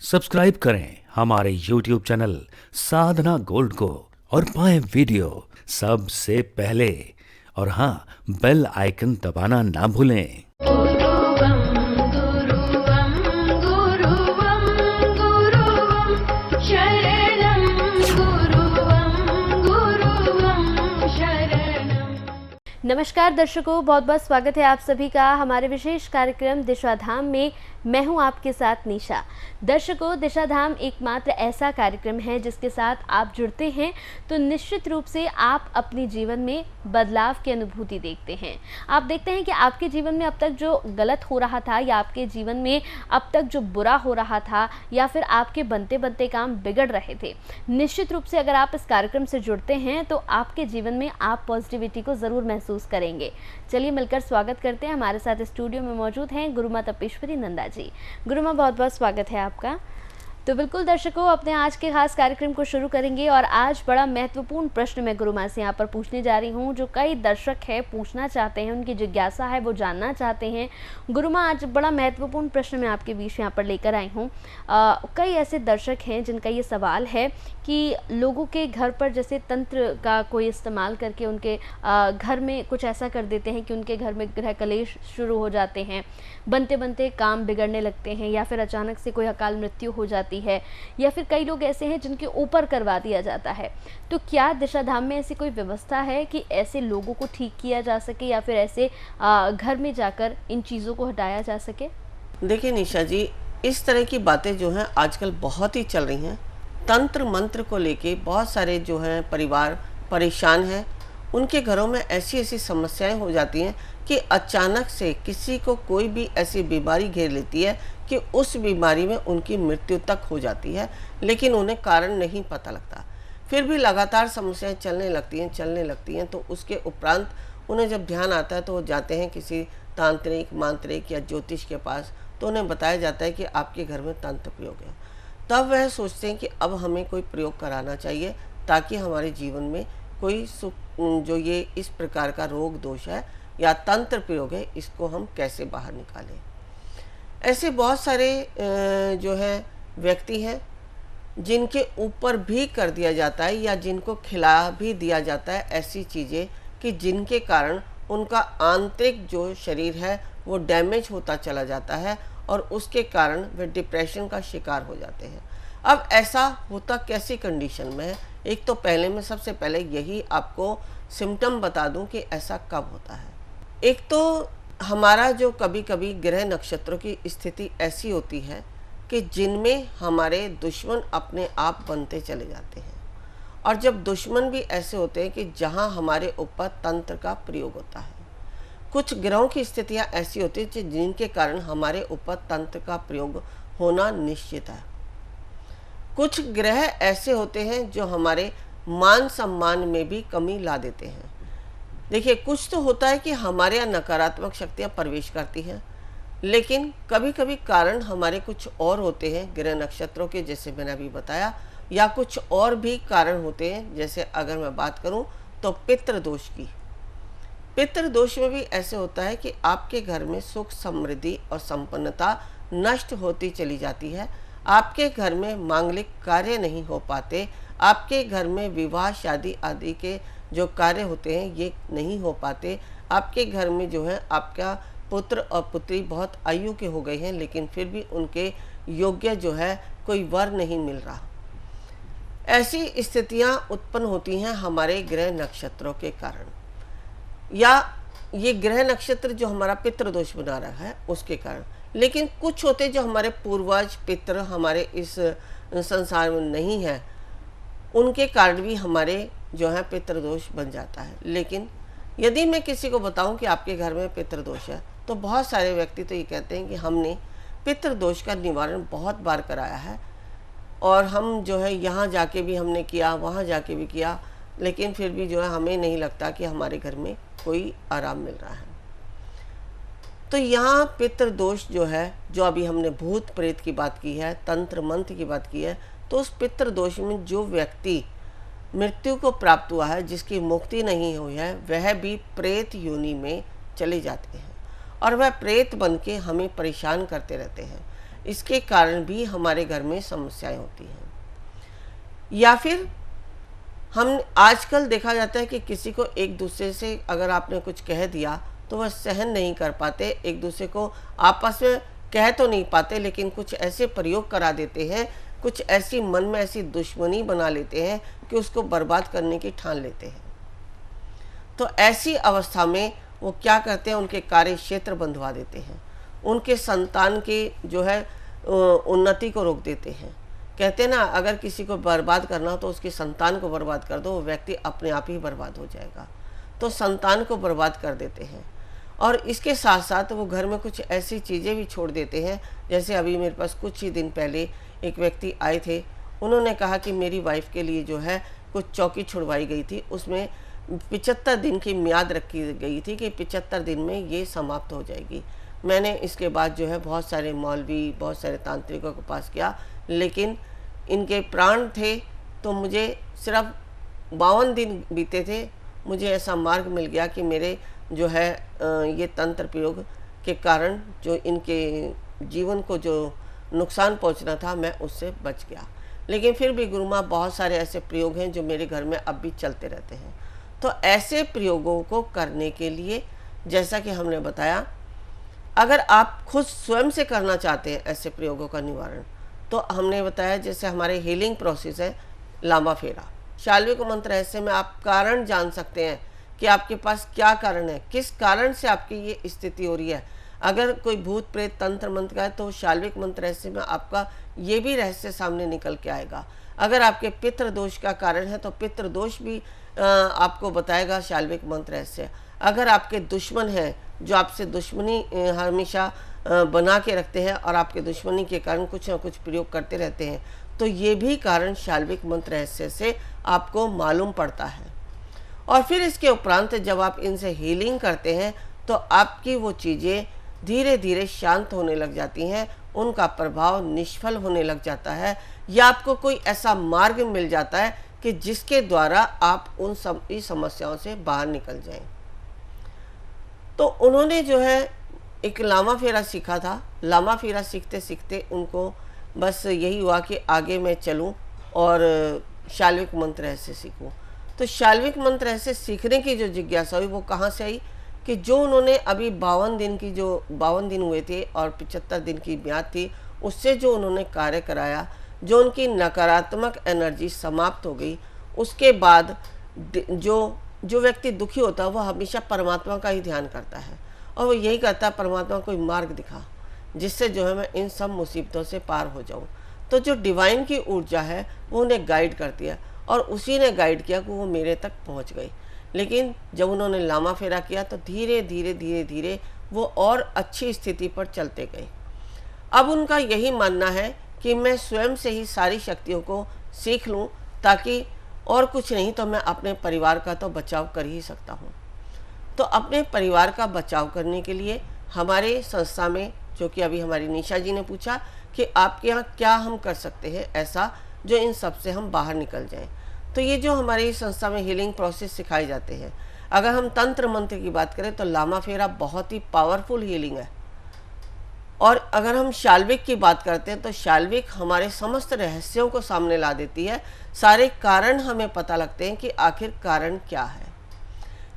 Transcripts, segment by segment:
Subscribe करें हमारे YouTube channel साधना gold को और पाएं वीडियो सबसे पहले। और हाँ, बेल आइकन दबाना ना भूलें। गुरुवं गुरुवं गुरुवं गुरुवं शरणं गुरुवं शरणं। नमस्कार दर्शकों, बहुत बहुत स्वागत है आप सभी का हमारे विशेष कार्यक्रम दिशाधाम में। मैं हूं आपके साथ निशा। दर्शकों, दिशाधाम एकमात्र ऐसा कार्यक्रम है जिसके साथ आप जुड़ते हैं तो निश्चित रूप से आप अपने जीवन में बदलाव की अनुभूति देखते हैं। आप देखते हैं कि आपके जीवन में अब तक जो गलत हो रहा था या आपके जीवन में अब तक जो बुरा हो रहा था या फिर आपके बनते बनते काम बिगड़ रहे थे, निश्चित रूप से अगर आप इस कार्यक्रम से जुड़ते हैं तो आपके जीवन में आप पॉजिटिविटी को ज़रूर महसूस करेंगे। चलिए मिलकर स्वागत करते हैं। हमारे साथ स्टूडियो में मौजूद हैं गुरुमा तपेश्वरी नंदा जी। गुरुमा, बहुत बहुत स्वागत है आपका। तो बिल्कुल दर्शकों, अपने आज के खास कार्यक्रम को शुरू करेंगे और आज बड़ा महत्वपूर्ण प्रश्न मैं गुरुमा से यहाँ पर पूछने जा रही हूँ, जो कई दर्शक है पूछना चाहते हैं, उनकी जिज्ञासा है, वो जानना चाहते हैं। गुरुमा, आज बड़ा महत्वपूर्ण प्रश्न मैं आपके बीच यहाँ पर लेकर आई हूँ। कई ऐसे दर्शक हैं जिनका ये सवाल है कि लोगों के घर पर जैसे तंत्र का कोई इस्तेमाल करके उनके घर में कुछ ऐसा कर देते हैं कि उनके घर में गृह कलेश शुरू हो जाते हैं, बनते बनते काम बिगड़ने लगते हैं, या फिर अचानक से कोई अकाल मृत्यु हो जाती है, या फिर कई लोग ऐसे हैं जिनके ऊपर करवा दिया जाता है। तो क्या दिशाधाम में ऐसी कोई व्यवस्था है कि ऐसे लोगों को ठीक किया जा सके या फिर ऐसे घर में जाकर इन चीज़ों को हटाया जा सके? देखिए निशा जी, इस तरह की बातें जो हैं आजकल बहुत ही चल रही हैं। तंत्र मंत्र को लेके बहुत सारे जो हैं परिवार परेशान हैं। उनके घरों में ऐसी ऐसी समस्याएं हो जाती हैं कि अचानक से किसी को कोई भी ऐसी बीमारी घेर लेती है कि उस बीमारी में उनकी मृत्यु तक हो जाती है, लेकिन उन्हें कारण नहीं पता लगता। फिर भी लगातार समस्याएं चलने लगती हैं तो उसके उपरांत उन्हें जब ध्यान आता है तो वो जाते हैं किसी तांत्रिक मांत्रिक या ज्योतिष के पास, तो उन्हें बताया जाता है कि आपके घर में तंत्र प्रयोग है। तब वह सोचते हैं कि अब हमें कोई प्रयोग कराना चाहिए ताकि हमारे जीवन में कोई सुख, जो ये इस प्रकार का रोग दोष है या तंत्र प्रयोग है, इसको हम कैसे बाहर निकालें। ऐसे बहुत सारे जो है व्यक्ति हैं जिनके ऊपर भी कर दिया जाता है या जिनको खिला भी दिया जाता है ऐसी चीज़ें कि जिनके कारण उनका आंतरिक जो शरीर है वो डैमेज होता चला जाता है और उसके कारण वे डिप्रेशन का शिकार हो जाते हैं। अब ऐसा होता कैसी कंडीशन में है? एक तो पहले मैं सबसे पहले यही आपको सिम्टम बता दूं कि ऐसा कब होता है। एक तो हमारा जो कभी कभी ग्रह नक्षत्रों की स्थिति ऐसी होती है कि जिनमें हमारे दुश्मन अपने आप बनते चले जाते हैं, और जब दुश्मन भी ऐसे होते हैं कि जहां हमारे ऊपर तंत्र का प्रयोग होता है। कुछ ग्रहों की स्थितियां ऐसी होती हैं जिनके कारण हमारे ऊपर तंत्र का प्रयोग होना निश्चित है। कुछ ग्रह ऐसे होते हैं जो हमारे मान सम्मान में भी कमी ला देते हैं। देखिए, कुछ तो होता है कि हमारे यहाँ नकारात्मक शक्तियाँ प्रवेश करती हैं, लेकिन कभी कभी कारण हमारे कुछ और होते हैं ग्रह नक्षत्रों के, जैसे मैंने अभी बताया, या कुछ और भी कारण होते हैं। जैसे अगर मैं बात करूं तो पितृ दोष की। पितृ दोष में भी ऐसे होता है कि आपके घर में सुख समृद्धि और संपन्नता नष्ट होती चली जाती है। आपके घर में मांगलिक कार्य नहीं हो पाते, आपके घर में विवाह शादी आदि के जो कार्य होते हैं ये नहीं हो पाते। आपके घर में जो है आपका पुत्र और पुत्री बहुत आयु के हो गए हैं, लेकिन फिर भी उनके योग्य जो है कोई वर नहीं मिल रहा। ऐसी स्थितियां उत्पन्न होती हैं हमारे ग्रह नक्षत्रों के कारण, या ये ग्रह नक्षत्र जो हमारा पितृ दोष बना रहा है उसके कारण। लेकिन कुछ होते जो हमारे पूर्वज पितृ हमारे इस संसार में नहीं है, उनके कारण भी हमारे जो है पितृ दोष बन जाता है। लेकिन यदि मैं किसी को बताऊं कि आपके घर में पितृ दोष है, तो बहुत सारे व्यक्ति तो ये कहते हैं कि हमने पितृ दोष का निवारण बहुत बार कराया है और हम जो है यहाँ जाके भी हमने किया, वहाँ जाके भी किया, लेकिन फिर भी जो है हमें नहीं लगता कि हमारे घर में कोई आराम मिल रहा है। तो यहाँ पितृ दोष जो है, जो अभी हमने भूत प्रेत की बात की है, तंत्र मंत्र की बात की है, तो उस पितृ दोष में जो व्यक्ति मृत्यु को प्राप्त हुआ है, जिसकी मुक्ति नहीं हुई है, वह भी प्रेत योनि में चले जाते हैं और वह प्रेत बन के हमें परेशान करते रहते हैं। इसके कारण भी हमारे घर में समस्याएं होती हैं। या फिर हम आजकल देखा जाता है कि किसी को एक दूसरे से अगर आपने कुछ कह दिया तो वह सहन नहीं कर पाते, एक दूसरे को आपस में कह तो नहीं पाते, लेकिन कुछ ऐसे प्रयोग करा देते हैं, कुछ ऐसी मन में ऐसी दुश्मनी बना लेते हैं कि उसको बर्बाद करने की ठान लेते हैं। तो ऐसी अवस्था में वो क्या करते हैं, उनके कार्य क्षेत्र बंधवा देते हैं, उनके संतान की जो है उन्नति को रोक देते हैं। कहते हैं ना, अगर किसी को बर्बाद करना हो तो उसकी संतान को बर्बाद कर दो, वो व्यक्ति अपने आप ही बर्बाद हो जाएगा। तो संतान को बर्बाद कर देते हैं और इसके साथ साथ वो घर में कुछ ऐसी चीज़ें भी छोड़ देते हैं। जैसे अभी मेरे पास कुछ ही दिन पहले एक व्यक्ति आए थे, उन्होंने कहा कि मेरी वाइफ के लिए जो है कुछ चौकी छुड़वाई गई थी, उसमें 75 दिन की मियाद रखी गई थी कि 75 दिन में ये समाप्त हो जाएगी। मैंने इसके बाद जो है बहुत सारे मौलवी, बहुत सारे तांत्रिकों के पास किया, लेकिन इनके प्राण थे तो मुझे सिर्फ 52 दिन बीते थे, मुझे ऐसा मार्ग मिल गया कि मेरे जो है ये तंत्र प्रयोग के कारण जो इनके जीवन को जो नुकसान पहुंचना था मैं उससे बच गया। लेकिन फिर भी गुरु माँ बहुत सारे ऐसे प्रयोग हैं जो मेरे घर में अब भी चलते रहते हैं। तो ऐसे प्रयोगों को करने के लिए जैसा कि हमने बताया, अगर आप खुद स्वयं से करना चाहते हैं ऐसे प्रयोगों का निवारण, तो हमने बताया जैसे हमारे हीलिंग प्रोसेस है लामा फेरा, शाल्विक मंत्र रहस्य में आप कारण जान सकते हैं कि आपके पास क्या कारण है, किस कारण से आपकी ये स्थिति हो रही है। अगर कोई भूत प्रेत तंत्र मंत्र का है तो शाल्विक मंत्र रहस्य में आपका ये भी रहस्य सामने निकल के आएगा। अगर आपके पितृ दोष का कारण है तो पितृ दोष भी आपको बताएगा शाल्विक मंत्र रहस्य। अगर आपके दुश्मन हैं जो आपसे दुश्मनी हमेशा बना के रखते हैं और आपके दुश्मनी के कारण कुछ ना कुछ प्रयोग करते रहते हैं, तो ये भी कारण शाल्विक मंत्र रहस्य से आपको मालूम पड़ता है। और फिर इसके उपरांत जब आप इनसे हीलिंग करते हैं तो आपकी वो चीज़ें धीरे धीरे शांत होने लग जाती हैं, उनका प्रभाव निष्फल होने लग जाता है, या आपको कोई ऐसा मार्ग मिल जाता है कि जिसके द्वारा आप उन सभी समस्याओं से बाहर निकल जाएं। तो उन्होंने जो है एक लामा फेरा सीखा था। लामा फेरा सीखते सीखते उनको बस यही हुआ कि आगे मैं चलूं और शाल्विक मंत्र रहस्य सीखूं। तो शाल्विक मंत्र रहस्य सीखने की जो जिज्ञासा हुई वो कहाँ से आई कि जो उन्होंने अभी 52 दिन की जो 52 दिन हुए थे और 75 दिन की म्याद थी, उससे जो उन्होंने कार्य कराया, जो उनकी नकारात्मक एनर्जी समाप्त हो गई, उसके बाद जो व्यक्ति दुखी होता है वह हमेशा परमात्मा का ही ध्यान करता है और वो यही करता है, परमात्मा कोई मार्ग दिखा जिससे जो है मैं इन सब मुसीबतों से पार हो जाऊं। तो जो डिवाइन की ऊर्जा है वो उन्हें गाइड करती है और उसी ने गाइड किया कि वो मेरे तक पहुंच गई। लेकिन जब उन्होंने लामा फेरा किया तो धीरे धीरे धीरे धीरे वो और अच्छी स्थिति पर चलते गए। अब उनका यही मानना है कि मैं स्वयं से ही सारी शक्तियों को सीख लूं, ताकि और कुछ नहीं तो मैं अपने परिवार का तो बचाव कर ही सकता हूं। तो अपने परिवार का बचाव करने के लिए हमारे संस्था में, जो कि अभी हमारी निशा जी ने पूछा कि आपके यहाँ क्या हम कर सकते हैं ऐसा जो इन सब से हम बाहर निकल जाएं, तो ये जो हमारी संस्था में हीलिंग प्रोसेस सिखाए जाते हैं, अगर हम तंत्र मंत्र की बात करें तो लामा फेरा बहुत ही पावरफुल हीलिंग है। और अगर हम शाल्विक की बात करते हैं तो शाल्विक हमारे समस्त रहस्यों को सामने ला देती है, सारे कारण हमें पता लगते हैं कि आखिर कारण क्या है।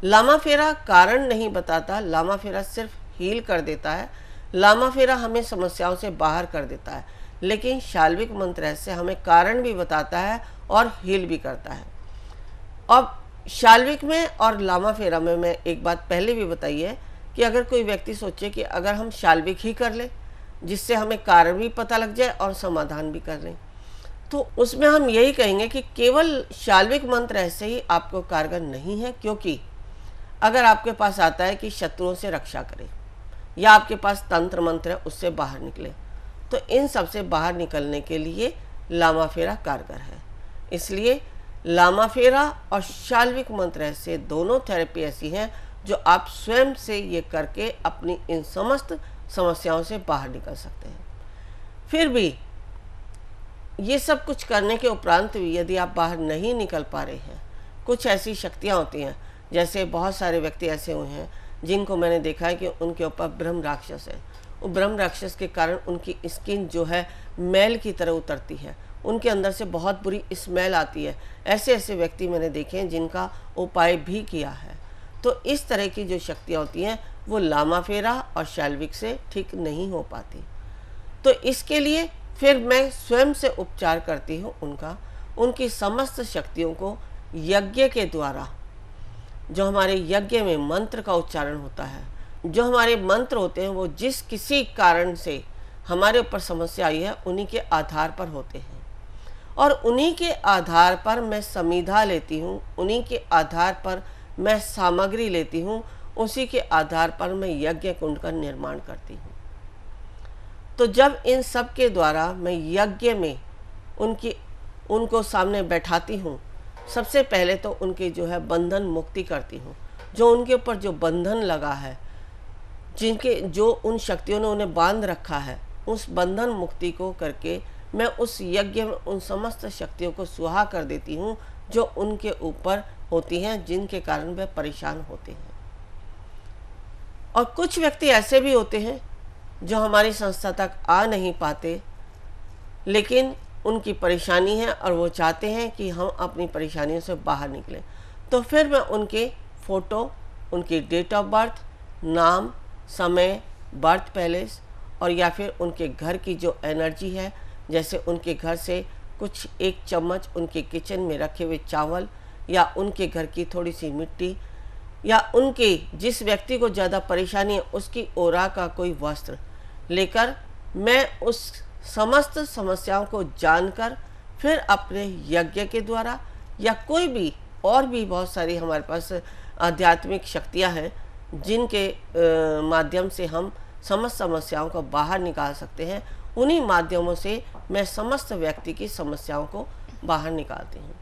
लामा फेरा कारण नहीं बताता, लामा फेरा सिर्फ हील कर देता है, लामा फेरा हमें समस्याओं से बाहर कर देता है, लेकिन शाल्विक मंत्र रहस्य हमें कारण भी बताता है और हील भी करता है। अब शाल्विक में और लामा फेरा में मैं एक बात पहले भी बताई है कि अगर कोई व्यक्ति सोचे कि अगर हम शाल्विक ही कर लें जिससे हमें कारण भी पता लग जाए और समाधान भी कर लें, तो उसमें हम यही कहेंगे कि केवल शाल्विक मंत्र रहस्य ही आपको कारगर नहीं है, क्योंकि अगर आपके पास आता है कि शत्रुओं से रक्षा करें या आपके पास तंत्र मंत्र है उससे बाहर निकले, तो इन सब से बाहर निकलने के लिए लामा फेरा कारगर है। इसलिए लामा फेरा और शाल्विक मंत्र रहस्य दोनों थेरेपी ऐसी हैं जो आप स्वयं से ये करके अपनी इन समस्त समस्याओं से बाहर निकल सकते हैं। फिर भी ये सब कुछ करने के उपरांत भी यदि आप बाहर नहीं निकल पा रहे हैं, कुछ ऐसी शक्तियाँ होती हैं, जैसे बहुत सारे व्यक्ति ऐसे हुए हैं जिनको मैंने देखा है कि उनके ऊपर ब्रह्म राक्षस है, वो ब्रह्म राक्षस के कारण उनकी स्किन जो है मैल की तरह उतरती है, उनके अंदर से बहुत बुरी स्मेल आती है। ऐसे ऐसे व्यक्ति मैंने देखे हैं जिनका उपाय भी किया है। तो इस तरह की जो शक्तियाँ होती हैं वो लामा फेरा और शैल्विक से ठीक नहीं हो पाती। तो इसके लिए फिर मैं स्वयं से उपचार करती हूँ उनकी समस्त शक्तियों को यज्ञ के द्वारा, जो हमारे यज्ञ में मंत्र का उच्चारण होता है, जो हमारे मंत्र होते हैं वो जिस किसी कारण से हमारे ऊपर समस्या आई है उन्हीं के आधार पर होते हैं, और उन्हीं के आधार पर मैं समिधा लेती हूँ, उन्हीं के आधार पर मैं सामग्री लेती हूँ, उसी के आधार पर मैं यज्ञ कुंड का निर्माण करती हूँ। तो जब इन सब के द्वारा मैं यज्ञ में उनको सामने बैठाती हूँ, सबसे पहले तो उनके जो है बंधन मुक्ति करती हूँ। जो उनके ऊपर जो बंधन लगा है, जो उन शक्तियों ने उन्हें बांध रखा है, उस बंधन मुक्ति को करके मैं उस यज्ञ में उन समस्त शक्तियों को सुहा कर देती हूँ जो उनके ऊपर होती हैं, जिनके कारण वे परेशान होते हैं। और कुछ व्यक्ति ऐसे भी होते हैं जो हमारी संस्था तक आ नहीं पाते, लेकिन उनकी परेशानी है और वो चाहते हैं कि हम अपनी परेशानियों से बाहर निकलें। तो फिर मैं उनके फ़ोटो, उनकी डेट ऑफ बर्थ, नाम, समय, बर्थ पैलेस और या फिर उनके घर की जो एनर्जी है, जैसे उनके घर से कुछ 1 चम्मच उनके किचन में रखे हुए चावल, या उनके घर की थोड़ी सी मिट्टी, या उनके जिस व्यक्ति को ज़्यादा परेशानी है उसकी ओरा का कोई वस्त्र लेकर मैं उस समस्त समस्याओं को जानकर फिर अपने यज्ञ के द्वारा, या कोई भी और भी बहुत सारी हमारे पास आध्यात्मिक शक्तियां हैं जिनके माध्यम से हम समस्त समस्याओं को बाहर निकाल सकते हैं, उन्हीं माध्यमों से मैं समस्त व्यक्ति की समस्याओं को बाहर निकालती हूँ।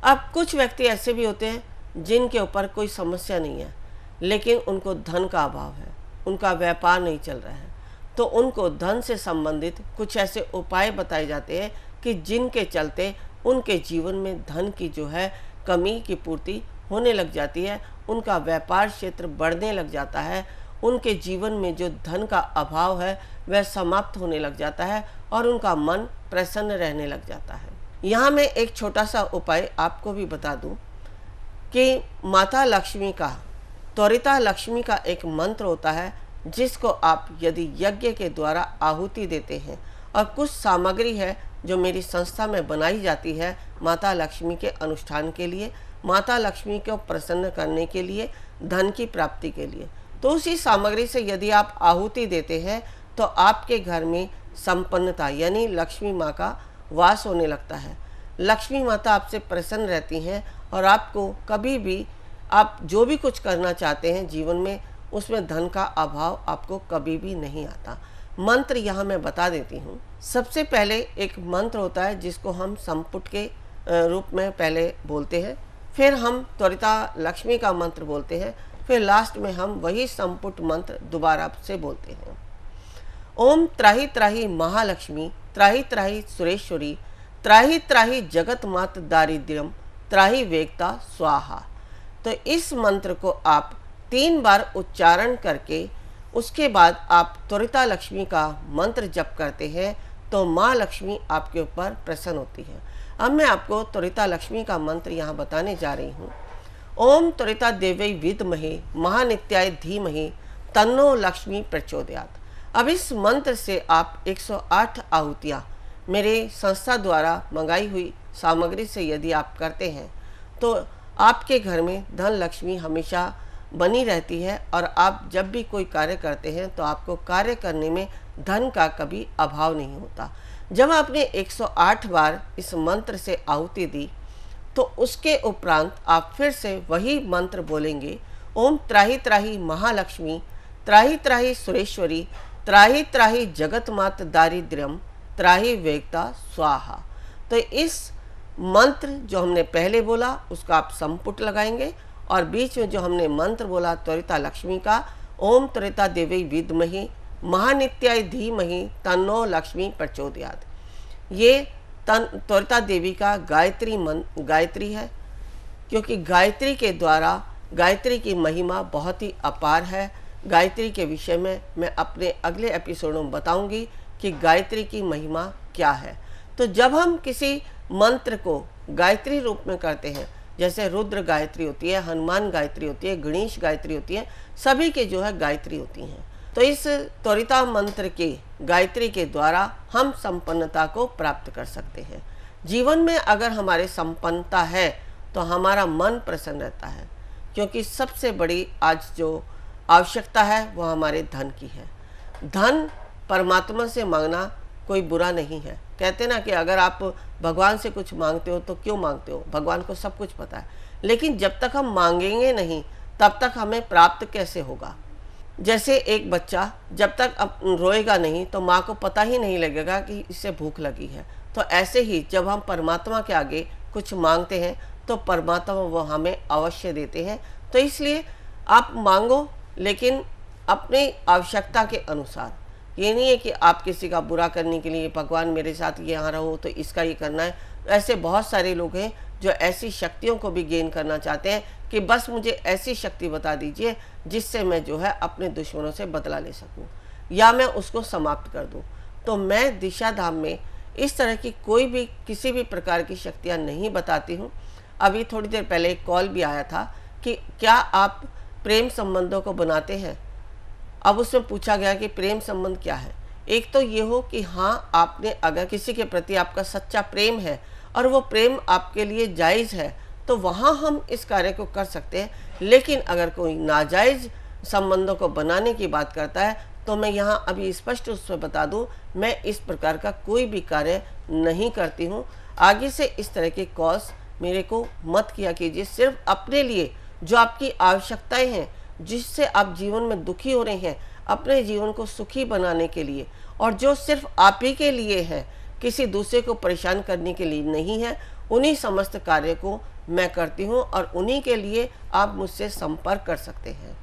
अब कुछ व्यक्ति ऐसे भी होते हैं जिनके ऊपर कोई समस्या नहीं है, लेकिन उनको धन का अभाव है, उनका व्यापार नहीं चल रहा है, तो उनको धन से संबंधित कुछ ऐसे उपाय बताए जाते हैं कि जिनके चलते उनके जीवन में धन की जो है कमी की पूर्ति होने लग जाती है, उनका व्यापार क्षेत्र बढ़ने लग जाता है, उनके जीवन में जो धन का अभाव है वह समाप्त होने लग जाता है और उनका मन प्रसन्न रहने लग जाता है। यहाँ मैं एक छोटा सा उपाय आपको भी बता दूं कि माता लक्ष्मी का, त्वरिता लक्ष्मी का एक मंत्र होता है, जिसको आप यदि यज्ञ के द्वारा आहुति देते हैं, और कुछ सामग्री है जो मेरी संस्था में बनाई जाती है माता लक्ष्मी के अनुष्ठान के लिए, माता लक्ष्मी को प्रसन्न करने के लिए, धन की प्राप्ति के लिए, तो उसी सामग्री से यदि आप आहुति देते हैं तो आपके घर में संपन्नता यानी लक्ष्मी माँ का वास होने लगता है। लक्ष्मी माता आपसे प्रसन्न रहती हैं और आपको कभी भी आप जो भी कुछ करना चाहते हैं जीवन में, उसमें धन का अभाव आपको कभी भी नहीं आता। मंत्र यहाँ मैं बता देती हूँ। सबसे पहले एक मंत्र होता है जिसको हम संपुट के रूप में पहले बोलते हैं, फिर हम त्वरिता लक्ष्मी का मंत्र बोलते हैं, फिर लास्ट में हम वही संपुट मंत्र दोबारा से बोलते हैं। ओम त्राही त्राही महालक्ष्मी, त्राही त्राही सुरेश्वरी, त्राही त्राही जगत मात दारिद्र्यम, त्राही वेगता स्वाहा। तो इस मंत्र को आप 3 बार उच्चारण करके उसके बाद आप त्वरिता लक्ष्मी का मंत्र जप करते हैं तो माँ लक्ष्मी आपके ऊपर प्रसन्न होती है। अब मैं आपको त्वरिता लक्ष्मी का मंत्र यहाँ बताने जा रही हूँ। ओम त्वरिता देवै विद्महे महानित्याय धीमहि तन्नो लक्ष्मी प्रचोदयात्। अब इस मंत्र से आप 108 आहुतियाँ मेरे संस्था द्वारा मंगाई हुई सामग्री से यदि आप करते हैं तो आपके घर में धन लक्ष्मी हमेशा बनी रहती है, और आप जब भी कोई कार्य करते हैं तो आपको कार्य करने में धन का कभी अभाव नहीं होता। जब आपने 108 बार इस मंत्र से आहुति दी तो उसके उपरांत आप फिर से वही मंत्र बोलेंगे, ओम त्राही त्राही महालक्ष्मी, त्राही त्राही सुरेश्वरी, त्राही त्राही जगत मात दारिद्र्यम, त्राही वेगता स्वाहा। तो इस मंत्र जो हमने पहले बोला उसका आप संपुट लगाएंगे, और बीच में जो हमने मंत्र बोला त्वरिता लक्ष्मी का, ओम त्वरिता देवी विद्महि महानित्याय धीमहि तन्नो लक्ष्मी प्रचोदयात्, ये त्वरिता देवी का गायत्री है, क्योंकि गायत्री के द्वारा गायत्री की महिमा बहुत ही अपार है। गायत्री के विषय में मैं अपने अगले एपिसोडों में बताऊंगी कि गायत्री की महिमा क्या है। तो जब हम किसी मंत्र को गायत्री रूप में करते हैं, जैसे रुद्र गायत्री होती है, हनुमान गायत्री होती है, गणेश गायत्री होती है, सभी के जो है गायत्री होती हैं। तो इस त्वरिता मंत्र के गायत्री के द्वारा हम संपन्नता को प्राप्त कर सकते हैं। जीवन में अगर हमारे संपन्नता है तो हमारा मन प्रसन्न रहता है, क्योंकि सबसे बड़ी आज जो आवश्यकता है वो हमारे धन की है। धन परमात्मा से मांगना कोई बुरा नहीं है। कहते ना कि अगर आप भगवान से कुछ मांगते हो तो क्यों मांगते हो, भगवान को सब कुछ पता है। लेकिन जब तक हम मांगेंगे नहीं तब तक हमें प्राप्त कैसे होगा। जैसे एक बच्चा जब तक अब रोएगा नहीं तो माँ को पता ही नहीं लगेगा कि इसे भूख लगी है। तो ऐसे ही जब हम परमात्मा के आगे कुछ मांगते हैं तो परमात्मा वो हमें अवश्य देते हैं। तो इसलिए आप मांगो, लेकिन अपनी आवश्यकता के अनुसार। ये नहीं है कि आप किसी का बुरा करने के लिए भगवान मेरे साथ यहाँ रहो तो इसका ये करना है। ऐसे बहुत सारे लोग हैं जो ऐसी शक्तियों को भी गेन करना चाहते हैं कि बस मुझे ऐसी शक्ति बता दीजिए जिससे मैं जो है अपने दुश्मनों से बदला ले सकूं या मैं उसको समाप्त कर दूं। तो मैं दिशा धाम में इस तरह की कोई भी किसी भी प्रकार की शक्तियाँ नहीं बताती हूँ। अभी थोड़ी देर पहले एक कॉल भी आया था कि क्या आप प्रेम संबंधों को बनाते हैं। अब उसमें पूछा गया कि प्रेम संबंध क्या है। एक तो ये हो कि हाँ, आपने अगर किसी के प्रति आपका सच्चा प्रेम है और वो प्रेम आपके लिए जायज़ है तो वहाँ हम इस कार्य को कर सकते हैं। लेकिन अगर कोई नाजायज़ संबंधों को बनाने की बात करता है तो मैं यहाँ अभी स्पष्ट रूप से बता दूँ, मैं इस प्रकार का कोई भी कार्य नहीं करती हूँ। आगे से इस तरह के कॉल्स मेरे को मत किया कीजिए। सिर्फ अपने लिए जो आपकी आवश्यकताएं हैं, जिससे आप जीवन में दुखी हो रहे हैं, अपने जीवन को सुखी बनाने के लिए, और जो सिर्फ आप ही के लिए है, किसी दूसरे को परेशान करने के लिए नहीं है, उन्हीं समस्त कार्य को मैं करती हूँ और उन्हीं के लिए आप मुझसे संपर्क कर सकते हैं।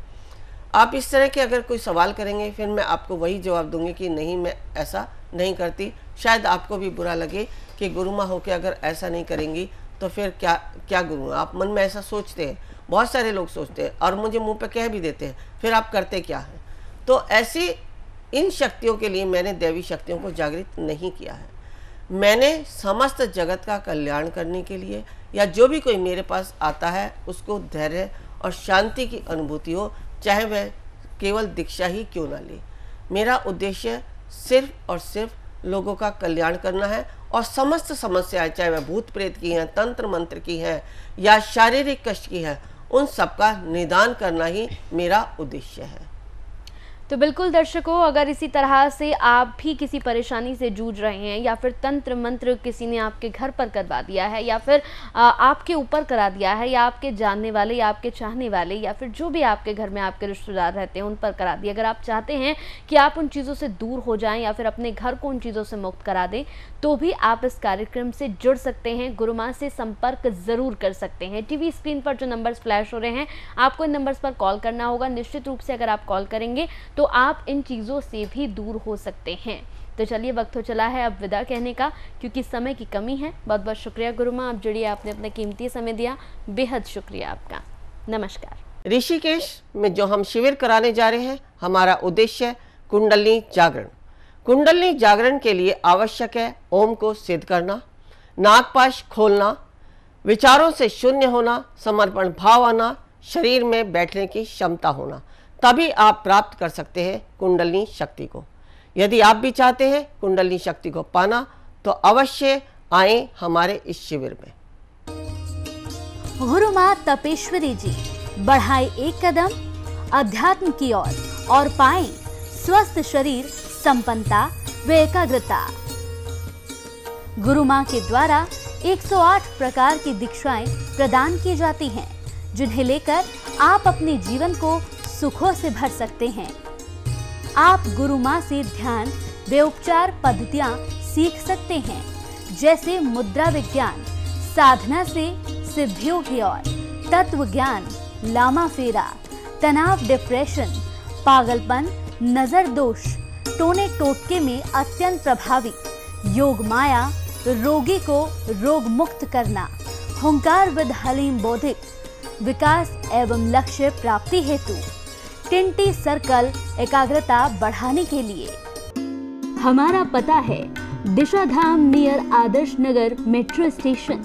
आप इस तरह के अगर कोई सवाल करेंगे फिर मैं आपको वही जवाब दूंगी कि नहीं, मैं ऐसा नहीं करती। शायद आपको भी बुरा लगे कि गुरु माँ होकर अगर ऐसा नहीं करेंगी तो फिर क्या क्या गुरु, आप मन में ऐसा सोचते हैं। बहुत सारे लोग सोचते हैं और मुझे मुंह पे कह भी देते हैं, फिर आप करते क्या हैं। तो ऐसी इन शक्तियों के लिए मैंने दैवी शक्तियों को जागृत नहीं किया है। मैंने समस्त जगत का कल्याण करने के लिए, या जो भी कोई मेरे पास आता है उसको धैर्य और शांति की अनुभूति हो, चाहे वह केवल दीक्षा ही क्यों ना ले। मेरा उद्देश्य सिर्फ और सिर्फ लोगों का कल्याण करना है और समस्त समस्याएं, चाहे वह भूत प्रेत की हैं, तंत्र मंत्र की हैं या शारीरिक कष्ट की है, उन सबका निदान करना ही मेरा उद्देश्य है। तो बिल्कुल दर्शकों, अगर इसी तरह से आप भी किसी परेशानी से जूझ रहे हैं या फिर तंत्र मंत्र किसी ने आपके घर पर करवा दिया है या फिर आपके ऊपर करा दिया है, या आपके जानने वाले या आपके चाहने वाले या फिर जो भी आपके घर में आपके रिश्तेदार रहते हैं उन पर करा दिया, अगर आप चाहते हैं कि आप उन चीज़ों से दूर हो जाएं या फिर अपने घर को उन चीज़ों से मुक्त करा दें, तो भी आप इस कार्यक्रम से जुड़ सकते हैं। गुरु माँ से संपर्क ज़रूर कर सकते हैं। टीवी स्क्रीन पर जो नंबर्स फ्लैश हो रहे हैं, आपको इन नंबर्स पर कॉल करना होगा। निश्चित रूप से अगर आप कॉल करेंगे तो आप इन चीज़ों से भी दूर हो सकते हैं। तो चलिए, वक्त हो चला है अब विदा कहने का, क्योंकि समय की कमी है। बहुत बहुत शुक्रिया गुरु माँ, आप जुड़िए, आपने अपना कीमती समय दिया, बेहद शुक्रिया आपका। नमस्कार। ऋषिकेश में जो हम शिविर कराने जा रहे हैं, हमारा उद्देश्य कुंडलिनी जागरण। कुंडलिनी जागरण के लिए आवश्यक है ओम को सिद्ध करना, नागपाश खोलना, विचारों से शून्य होना, समर्पण भाव आना, शरीर में बैठने की क्षमता होना, तभी आप प्राप्त कर सकते हैं कुंडलिनी शक्ति को। यदि आप भी चाहते हैं कुंडलिनी शक्ति को पाना तो अवश्य आएं हमारे इस शिविर में। गुरु माँ तपेश्वरी जी बढ़ाए एक कदम अध्यात्म की ओर और पाएं स्वस्थ शरीर, संपन्नता व एकाग्रता। गुरु माँ के द्वारा 108 प्रकार की दीक्षाएं प्रदान की जाती हैं, जिन्हें लेकर आप अपने जीवन को सुखों से भर सकते हैं। आप गुरु माँ से ध्यान व उपचार पद्धतियाँ सीख सकते हैं, जैसे मुद्रा विज्ञान, साधना से सिद्धियों की ओर, तत्व ज्ञान, लामा फेरा, तनाव, डिप्रेशन, पागलपन, नजर दोष, टोने टोटके में अत्यंत प्रभावी, योग माया, रोगी को रोग मुक्त करना, हुंकार विद हलीम बौद्धिक, विकास एवं लक्ष्य प्राप्ति हेतु टिंटी सर्कल एकाग्रता बढ़ाने के लिए। हमारा पता है Disha Dham near Adarsh Nagar metro station,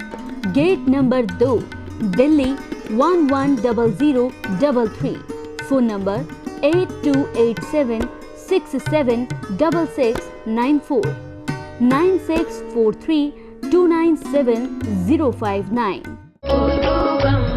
gate number 2, Delhi 110033। Phone number 8287676694 9643297059। गुरुवं